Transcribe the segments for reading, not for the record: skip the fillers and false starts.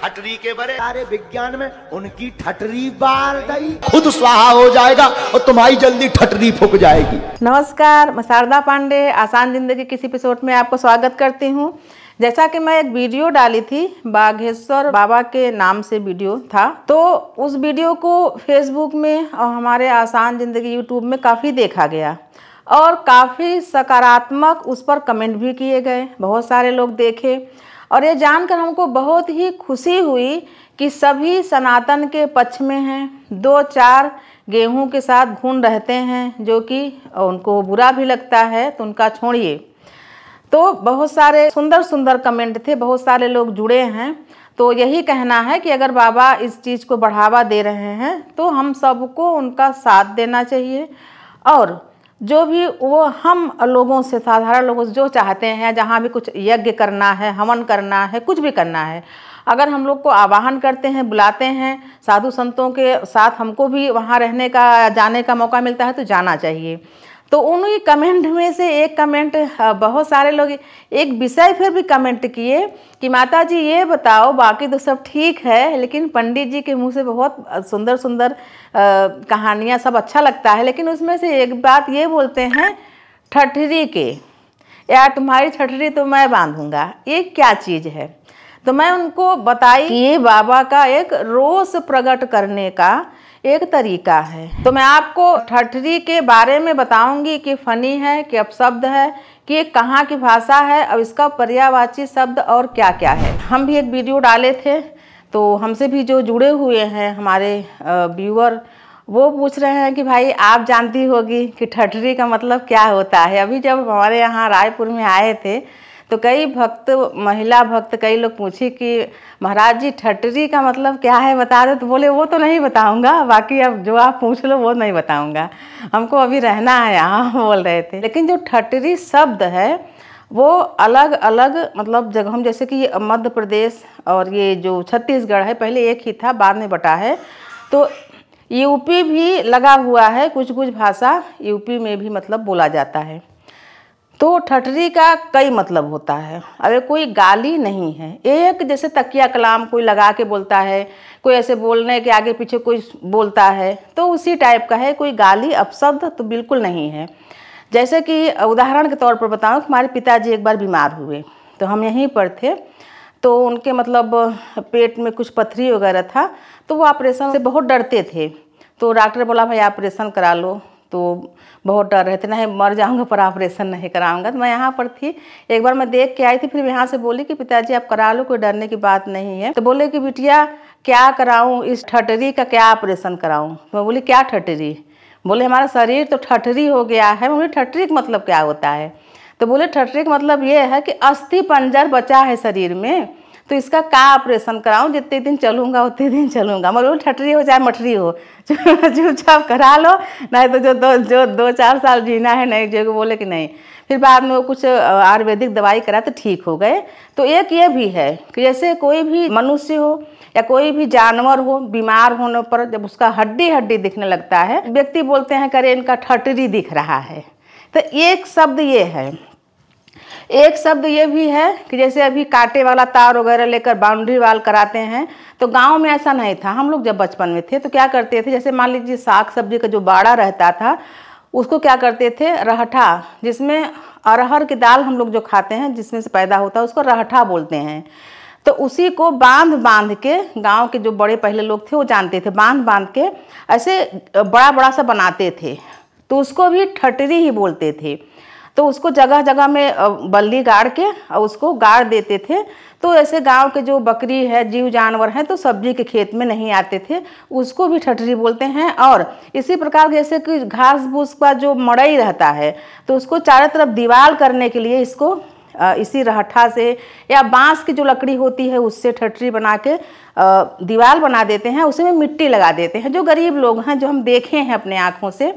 ठटरी के बरे सारे विज्ञान में उनकी ठटरी बाल दई खुद स्वाहा हो जाएगा और तुम्हारी जल्दी ठटरी फूक जाएगी। नमस्कार, मैं शारदा पांडे आसान जिंदगी किसी एपिसोड में आपको स्वागत करती हूँ। जैसा कि मैं एक वीडियो डाली थी, बाघेश्वर बाबा के नाम से वीडियो था, तो उस वीडियो को फेसबुक में और हमारे आसान जिंदगी यूट्यूब में काफ़ी देखा गया और काफ़ी सकारात्मक उस पर कमेंट भी किए गए। बहुत सारे लोग देखे और ये जानकर हमको बहुत ही खुशी हुई कि सभी सनातन के पक्ष में हैं। 2-4 गेहूं के साथ घून रहते हैं, जो कि उनको बुरा भी लगता है, तो उनका छोड़िए। तो बहुत सारे सुंदर सुंदर कमेंट थे, बहुत सारे लोग जुड़े हैं। तो यही कहना है कि अगर बाबा इस चीज़ को बढ़ावा दे रहे हैं तो हम सबको उनका साथ देना चाहिए। और जो भी वो हम लोगों से, साधारण लोगों से जो चाहते हैं, जहाँ भी कुछ यज्ञ करना है, हवन करना है, कुछ भी करना है, अगर हम लोग को आवाहन करते हैं, बुलाते हैं, साधु संतों के साथ हमको भी वहाँ रहने का, जाने का मौका मिलता है तो जाना चाहिए। तो उन्हीं कमेंट में से एक कमेंट, बहुत सारे लोग एक विषय फिर भी कमेंट किए कि माता जी ये बताओ, बाकी तो सब ठीक है, लेकिन पंडित जी के मुंह से बहुत सुंदर सुंदर कहानियाँ, सब अच्छा लगता है, लेकिन उसमें से एक बात ये बोलते हैं ठठरी के, यार तुम्हारी ठठरी तो मैं बांधूंगा, ये क्या चीज़ है। तो मैं उनको बताई कि ये बाबा का एक रोष प्रकट करने का एक तरीका है। तो मैं आपको ठठरी के बारे में बताऊंगी कि फनी है, कि अपशब्द है, कि ये कहाँ की भाषा है और इसका पर्यायवाची शब्द और क्या क्या है। हम भी एक वीडियो डाले थे, तो हमसे भी जो जुड़े हुए हैं हमारे व्यूअर, वो पूछ रहे हैं कि भाई आप जानती होगी कि ठठरी का मतलब क्या होता है। अभी जब हमारे यहाँ रायपुर में आए थे तो कई भक्त, महिला भक्त, कई लोग पूछे कि महाराज जी ठठरी का मतलब क्या है, बता दो। तो बोले वो तो नहीं बताऊंगा, बाकी अब जो आप पूछ लो वो नहीं बताऊंगा, हमको अभी रहना है यहाँ, बोल रहे थे। लेकिन जो ठठरी शब्द है वो अलग अलग मतलब जगह, हम जैसे कि मध्य प्रदेश और ये जो छत्तीसगढ़ है, पहले एक ही था, बाद में बटा है, तो यूपी भी लगा हुआ है, कुछ कुछ भाषा यूपी में भी मतलब बोला जाता है। तो ठठरी का कई मतलब होता है। अगर कोई गाली नहीं है, एक जैसे तकिया कलाम कोई लगा के बोलता है, कोई ऐसे बोलने के आगे पीछे कोई बोलता है, तो उसी टाइप का है। कोई गाली अपशब्द तो बिल्कुल नहीं है। जैसे कि उदाहरण के तौर पर बताऊं कि हमारे पिताजी एक बार बीमार हुए, तो हम यहीं पर थे, तो उनके मतलब पेट में कुछ पथरी वगैरह था, तो वो ऑपरेशन से बहुत डरते थे। तो डॉक्टर बोला भाई ऑपरेशन करा लो, तो बहुत डर रहे थे, नहीं मर जाऊंगा पर ऑपरेशन नहीं कराऊंगा। तो मैं यहाँ पर थी, एक बार मैं देख के आई थी, फिर यहाँ से बोली कि पिताजी आप करा लो, कोई डरने की बात नहीं है। तो बोले कि बिटिया क्या कराऊं, इस ठठरी का क्या ऑपरेशन कराऊं। तो मैं बोली क्या ठठरी। बोले हमारा शरीर तो ठठरी हो गया है। मैं बोली ठठरी का मतलब क्या होता है। तो बोले ठठरी का मतलब ये है कि अस्थि पंजर बचा है शरीर में, तो इसका क्या ऑपरेशन कराऊं, जितने दिन चलूंगा उतने दिन चलूंगा। मतलब ठठरी हो चाहे मठरी हो, चुपचाप करा लो, नहीं तो जो 2-4 साल जीना है नहीं जो बोले कि नहीं। फिर बाद में वो कुछ आयुर्वेदिक दवाई करा तो ठीक हो गए। तो एक ये भी है कि जैसे कोई भी मनुष्य हो या कोई भी जानवर हो, बीमार होने पर जब उसका हड्डी हड्डी दिखने लगता है, व्यक्ति बोलते हैं करे इनका ठठरी दिख रहा है। तो एक शब्द ये है। एक शब्द ये भी है कि जैसे अभी कांटे वाला तार वगैरह लेकर बाउंड्री वाल कराते हैं, तो गांव में ऐसा नहीं था। हम लोग जब बचपन में थे तो क्या करते थे, जैसे मान लीजिए साग सब्जी का जो बाड़ा रहता था, उसको क्या करते थे, रहठा, जिसमें अरहर की दाल हम लोग जो खाते हैं जिसमें से पैदा होता है, उसको रहठा बोलते हैं। तो उसी को बांध बांध के, गांव के जो बड़े पहले लोग थे वो जानते थे, बांध बांध के ऐसे बड़ा बड़ा सा बनाते थे, तो उसको भी ठठरी ही बोलते थे। तो उसको जगह जगह में बल्ली गाड़ के और उसको गाड़ देते थे। तो ऐसे गांव के जो बकरी है, जीव जानवर हैं, तो सब्जी के खेत में नहीं आते थे, उसको भी ठठरी बोलते हैं। और इसी प्रकार जैसे कि घास फूस का जो मड़ई रहता है, तो उसको चारों तरफ दीवार करने के लिए इसको इसी रहठा से या बांस की जो लकड़ी होती है उससे ठठरी बना के दीवार बना देते हैं, उसी में मिट्टी लगा देते हैं। जो गरीब लोग हैं, जो हम देखे हैं अपने आँखों से,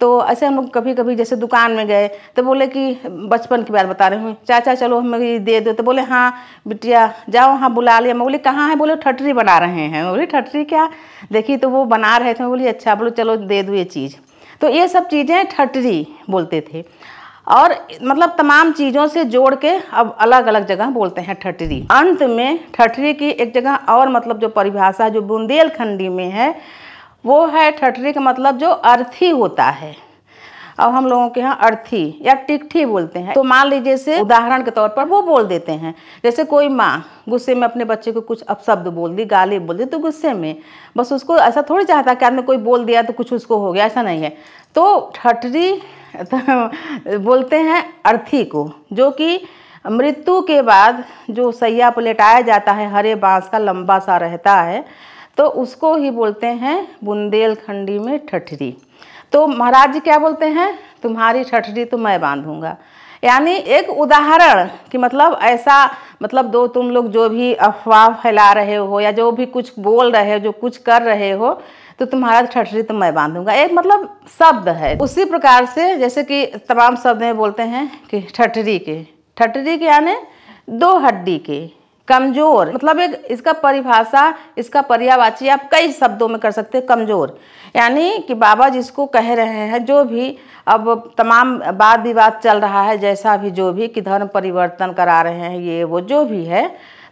तो ऐसे हम लोग कभी कभी जैसे दुकान में गए तो बोले कि बचपन की बात बता रही हूँ, चाचा चलो हमें दे दो। तो बोले हाँ बिटिया जाओ, हाँ बुला लिया। मैं बोली कहाँ है, बोले ठठरी बना रहे हैं। मैं बोली ठठरी क्या, देखी तो वो बना रहे थे। मैं बोली अच्छा, बोलो चलो दे दो ये चीज़। तो ये सब चीज़ें ठठरी बोलते थे। और मतलब तमाम चीज़ों से जोड़ के अब अलग अलग जगह बोलते हैं ठठरी। अंत में ठठरी की एक जगह और मतलब जो परिभाषा जो बुंदेलखंडी में है वो है, ठठरी का मतलब जो अर्थी होता है। अब हम लोगों के यहाँ अर्थी या टिकठी बोलते हैं। तो मान लीजिए से उदाहरण के तौर पर वो बोल देते हैं, जैसे कोई माँ गुस्से में अपने बच्चे को कुछ अपशब्द बोल दी, गाली बोल दी, तो गुस्से में बस उसको ऐसा थोड़ी चाहता कि आपने कोई बोल दिया तो कुछ उसको हो गया, ऐसा नहीं है। तो ठठरी बोलते हैं अर्थी को, जो कि मृत्यु के बाद जो सैया पर लेटाया जाता है, हरे बांस का लंबा सा रहता है, तो उसको ही बोलते हैं बुंदेलखंडी में ठठरी। तो महाराज जी क्या बोलते हैं, तुम्हारी ठठरी तो मैं बांधूंगा। यानी एक उदाहरण कि मतलब ऐसा, मतलब दो तुम लोग जो भी अफवाह फैला रहे हो या जो भी कुछ बोल रहे हो, जो कुछ कर रहे हो, तो तुम्हारा ठठरी तो मैं बांधूंगा, एक मतलब शब्द है। उसी प्रकार से जैसे कि तमाम शब्द में बोलते हैं कि ठठरी के यानी दो हड्डी के, कमजोर, मतलब एक इसका परिभाषा, इसका पर्यायवाची आप कई शब्दों में कर सकते हैं। कमजोर यानी कि बाबा जिसको कह रहे हैं, जो भी अब तमाम वाद विवाद चल रहा है, जैसा भी जो भी कि धर्म परिवर्तन करा रहे हैं, ये वो जो भी है,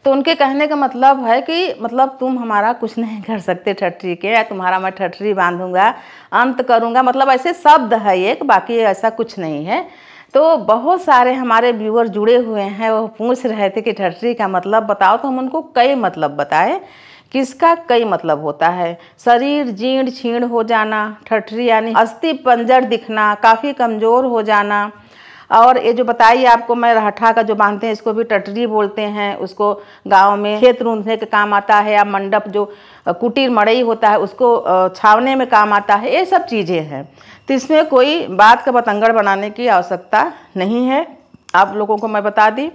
तो उनके कहने का मतलब है कि मतलब तुम हमारा कुछ नहीं कर सकते ठठरी के, या तुम्हारा मैं ठठरी बांधूंगा, अंत करूंगा, मतलब ऐसे शब्द है एक, बाकी ऐसा कुछ नहीं है। तो बहुत सारे हमारे व्यूअर जुड़े हुए हैं, वो पूछ रहे थे कि ठठरी का मतलब बताओ, तो हम उनको कई मतलब बताए। किसका कई मतलब होता है, शरीर जीर्ण छीण हो जाना, ठठरी यानी अस्थि पंजर दिखना, काफ़ी कमज़ोर हो जाना। और ये जो बताइए आपको मैं रहठा का जो बांधते हैं, इसको भी टटरी बोलते हैं। उसको गांव में खेत रूंधने के काम आता है, या मंडप जो कुटीर मड़ई होता है उसको छावने में काम आता है, ये सब चीज़ें हैं। तो इसमें कोई बात का बतंगड़ बनाने की आवश्यकता नहीं है, आप लोगों को मैं बता दी।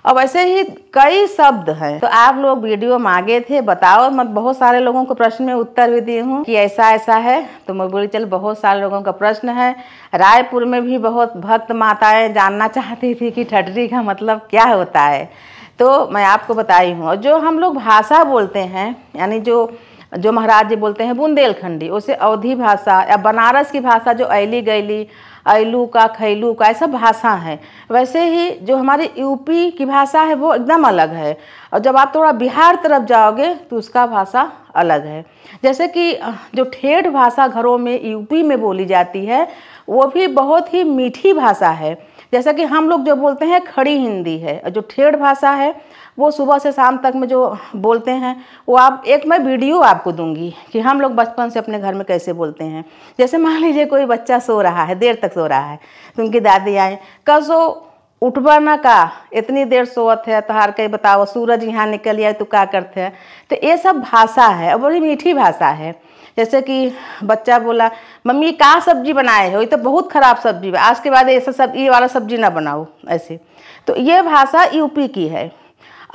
अब ऐसे ही कई शब्द हैं, तो आप लोग वीडियो मांगे थे, बताओ मत। बहुत सारे लोगों को प्रश्न में उत्तर भी दिए हूँ कि ऐसा ऐसा है, तो मैं बोली चल बहुत सारे लोगों का प्रश्न है। रायपुर में भी बहुत भक्त माताएं जानना चाहती थी कि ठठरी का मतलब क्या होता है, तो मैं आपको बताई हूँ। और जो हम लोग भाषा बोलते हैं, यानी जो महाराज जी बोलते हैं बुंदेलखंडी, उसे अवधी भाषा या बनारस की भाषा जो ऐली गैली, ऐलू का, खैलू का, ऐसा भाषा है। वैसे ही जो हमारी यूपी की भाषा है वो एकदम अलग है, और जब आप थोड़ा बिहार तरफ जाओगे तो उसका भाषा अलग है। जैसे कि जो ठेठ भाषा घरों में यूपी में बोली जाती है, वो भी बहुत ही मीठी भाषा है। जैसा कि हम लोग जो बोलते हैं खड़ी हिंदी है, और जो ठेठ भाषा है वो सुबह से शाम तक में जो बोलते हैं, वो आप एक मैं वीडियो आपको दूंगी कि हम लोग बचपन से अपने घर में कैसे बोलते हैं। जैसे मान लीजिए कोई बच्चा सो रहा है, देर तक सो रहा है, तो उनकी दादी आए, कल सो उठबा ना का, इतनी देर सोवत है, तहार कहीं बताओ, सूरज यहाँ निकल आए तो क्या करते हैं। तो ये सब भाषा है और बड़ी मीठी भाषा है। जैसे कि बच्चा बोला मम्मी का सब्जी बनाए हो, ये तो बहुत ख़राब सब्जी है, आज के बाद ऐसा सब ये वाला सब्जी ना बनाओ, ऐसे। तो ये भाषा यूपी की है।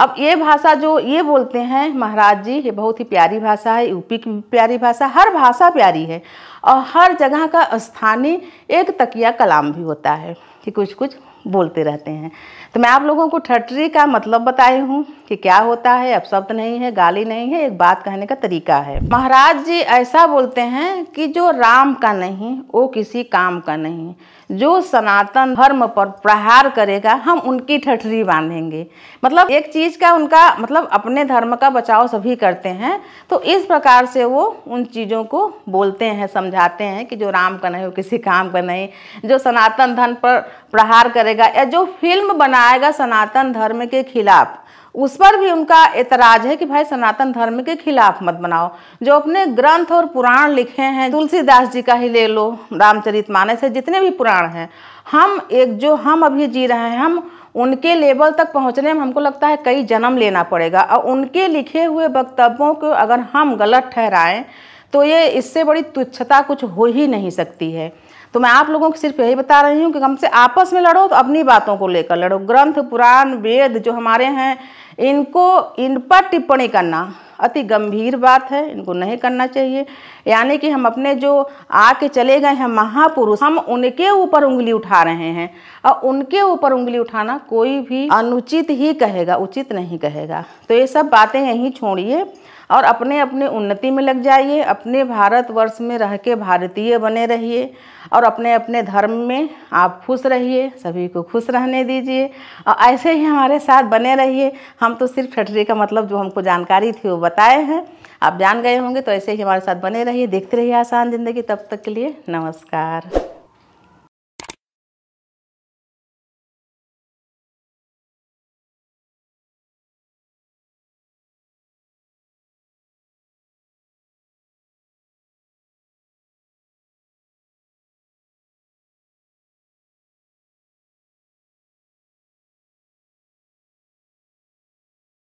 अब ये भाषा जो ये बोलते हैं महाराज जी, ये बहुत ही प्यारी भाषा है, यूपी की प्यारी भाषा, हर भाषा प्यारी है। और हर जगह का स्थानीय एक तकिया कलाम भी होता है कि कुछ कुछ बोलते रहते हैं। तो मैं आप लोगों को ठठरी का मतलब बताई हूँ कि क्या होता है। अब शब्द नहीं है, गाली नहीं है, एक बात कहने का तरीका है। महाराज जी ऐसा बोलते हैं कि जो राम का नहीं वो किसी काम का नहीं, जो सनातन धर्म पर प्रहार करेगा हम उनकी ठठरी बांधेंगे। मतलब एक चीज़ का उनका मतलब अपने धर्म का बचाव सभी करते हैं, तो इस प्रकार से वो उन चीज़ों को बोलते हैं, समझाते हैं कि जो राम का नहीं वो किसी काम का नहीं, जो सनातन धर्म पर प्रहार करेगा या जो फिल्म बनाएगा सनातन धर्म के खिलाफ, उस पर भी उनका एतराज है कि भाई सनातन धर्म के खिलाफ मत बनाओ। जो अपने ग्रंथ और पुराण लिखे हैं, तुलसीदास जी का ही ले लो, रामचरितमानस है, जितने भी पुराण हैं, हम एक जो हम अभी जी रहे हैं, हम उनके लेवल तक पहुंचने में हमको लगता है कई जन्म लेना पड़ेगा। और उनके लिखे हुए वक्तव्यों को अगर हम गलत ठहराएं तो ये इससे बड़ी तुच्छता कुछ हो ही नहीं सकती है। तो मैं आप लोगों को सिर्फ यही बता रही हूँ कि हमसे आपस में लड़ो तो अपनी बातों को लेकर लड़ो। ग्रंथ पुराण वेद जो हमारे हैं, इन पर टिप्पणी करना अति गंभीर बात है, इनको नहीं करना चाहिए। यानी कि हम अपने जो आके चले गए हैं महापुरुष, हम उनके ऊपर उंगली उठा रहे हैं। और उनके ऊपर उंगली उठाना कोई भी अनुचित ही कहेगा, उचित नहीं कहेगा। तो ये सब बातें यहीं छोड़िए और अपने अपने उन्नति में लग जाइए। अपने भारतवर्ष में रह के भारतीय बने रहिए और अपने अपने धर्म में आप खुश रहिए, सभी को खुश रहने दीजिए और ऐसे ही हमारे साथ बने रहिए। हम तो सिर्फ ठटरी का मतलब जो हमको जानकारी थी वो बताए हैं, आप जान गए होंगे। तो ऐसे ही हमारे साथ बने रहिए, देखते रहिए आसान ज़िंदगी। तब तक के लिए नमस्कार।